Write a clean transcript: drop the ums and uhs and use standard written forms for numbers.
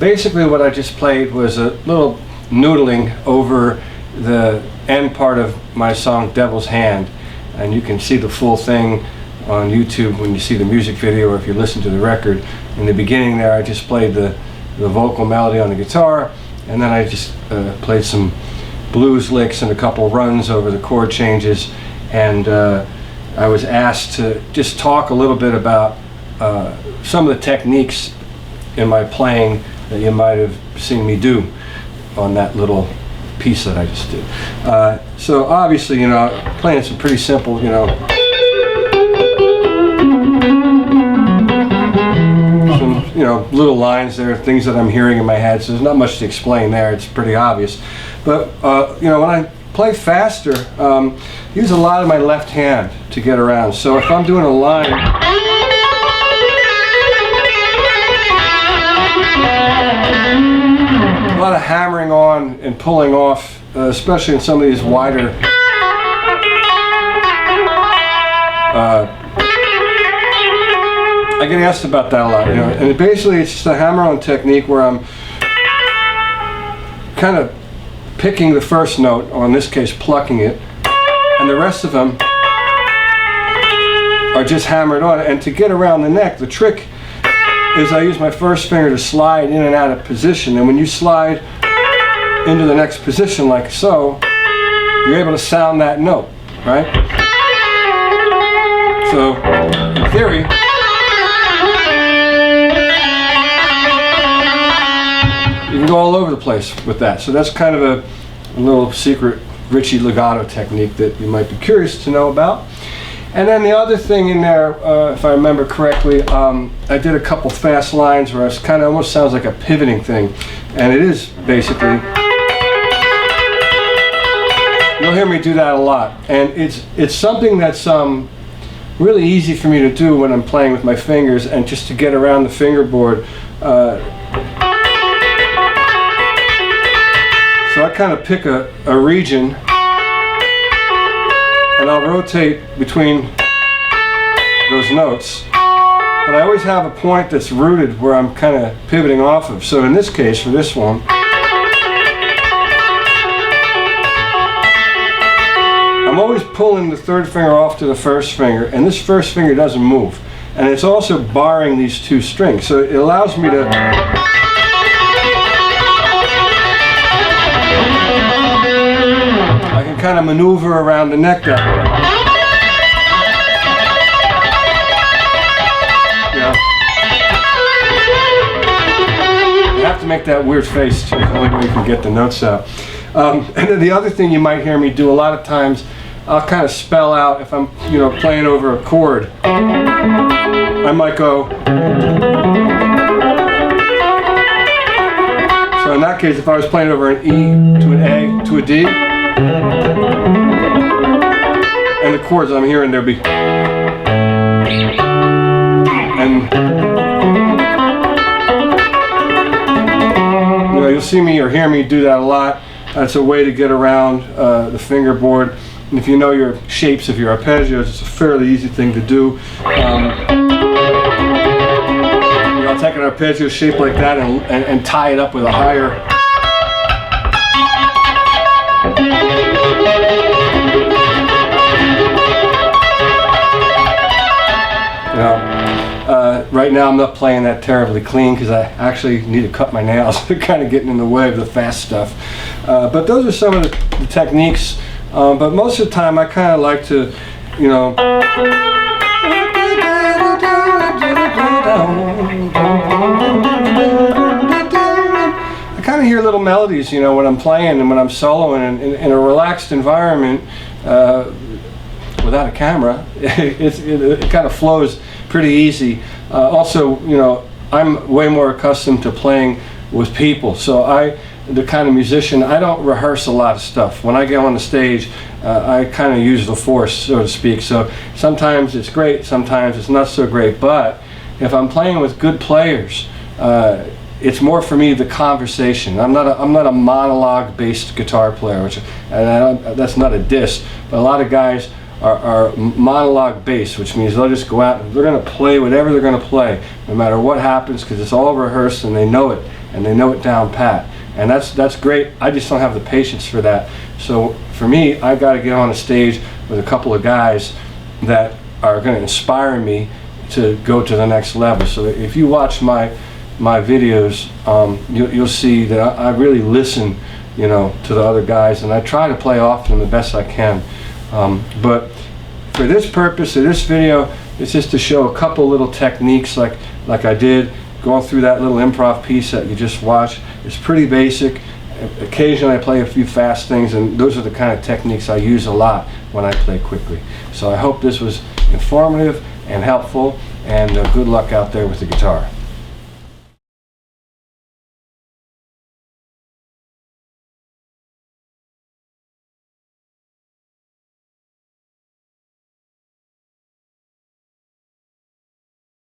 basically what I just played was a little noodling over the end part of my song Devil's Hand, and you can see the full thing on YouTube when you see the music video or if you listen to the record. In the beginning there I just played the vocal melody on the guitar, and then I just played some blues licks and a couple runs over the chord changes, and I was asked to just talk a little bit about some of the techniques in my playing that you might have seen me do on that little piece that I just did. So obviously, you know, playing some pretty simple, you know, some, you know, little lines there, things that I'm hearing in my head, so there's not much to explain there, it's pretty obvious. But, you know, when I play faster, use a lot of my left hand to get around. So if I'm doing a line, a lot of hammering on and pulling off, especially in some of these wider I get asked about that a lot, you know, and basically it's just a hammer-on technique where I'm kind of picking the first note, or in this case plucking it, and the rest of them are just hammered on. And to get around the neck, the trick is I use my first finger to slide in and out of position, and when you slide into the next position like so, you're able to sound that note, right? So, in theory, you can go all over the place with that. So that's kind of a little secret Ritchie legato technique that you might be curious to know about. And then the other thing in there, if I remember correctly, I did a couple fast lines where it kind of almost sounds like a pivoting thing, and it is basically. You'll hear me do that a lot, and it's something that's really easy for me to do when I'm playing with my fingers and just to get around the fingerboard. So I kind of pick a region, and I'll rotate between those notes, but I always have a point that's rooted where I'm kind of pivoting off of. So in this case, for this one, I'm always pulling the third finger off to the first finger, and this first finger doesn't move, and it's also barring these two strings, so it allows me to kind of maneuver around the neck that way. Yeah. You have to make that weird face too, the only way you can get the notes out. And then the other thing you might hear me do a lot of times, I'll kind of spell out if I'm, you know, playing over a chord. I might go. So in that case, if I was playing over an E to an A to a D, and the chords I'm hearing, there'll be, and you know, you'll see me or hear me do that a lot. That's a way to get around the fingerboard. And if you know your shapes of your arpeggios, it's a fairly easy thing to do. I'll take an arpeggio shape like that and tie it up with a higher. Right now I'm not playing that terribly clean because I actually need to cut my nails. They're kind of getting in the way of the fast stuff. But those are some of the techniques. But most of the time I kind of like to, you know, I kind of hear little melodies, you know, when I'm playing and when I'm soloing in a relaxed environment without a camera. It kind of flows pretty easy. Also, you know, I'm way more accustomed to playing with people, so the kind of musician, I don't rehearse a lot of stuff. When I get on the stage, I kind of use the force, so to speak. So sometimes it's great, sometimes it's not so great. But if I'm playing with good players, it's more for me the conversation. I'm not a monologue-based guitar player, that's not a diss. But a lot of guys are monologue based, which means they'll just go out and they're going to play whatever they're going to play, no matter what happens, because it's all rehearsed and they know it. and they know it down pat. And that's great. I just don't have the patience for that. So for me, I got to get on a stage with a couple of guys that are going to inspire me to go to the next level. So if you watch my videos, you'll see that I really listen, you know, to the other guys, and I try to play off them the best I can. But for this purpose of this video, it's just to show a couple little techniques like I did, going through that little improv piece that you just watched. It's pretty basic. Occasionally I play a few fast things, and those are the kind of techniques I use a lot when I play quickly. So I hope this was informative and helpful, and good luck out there with the guitar.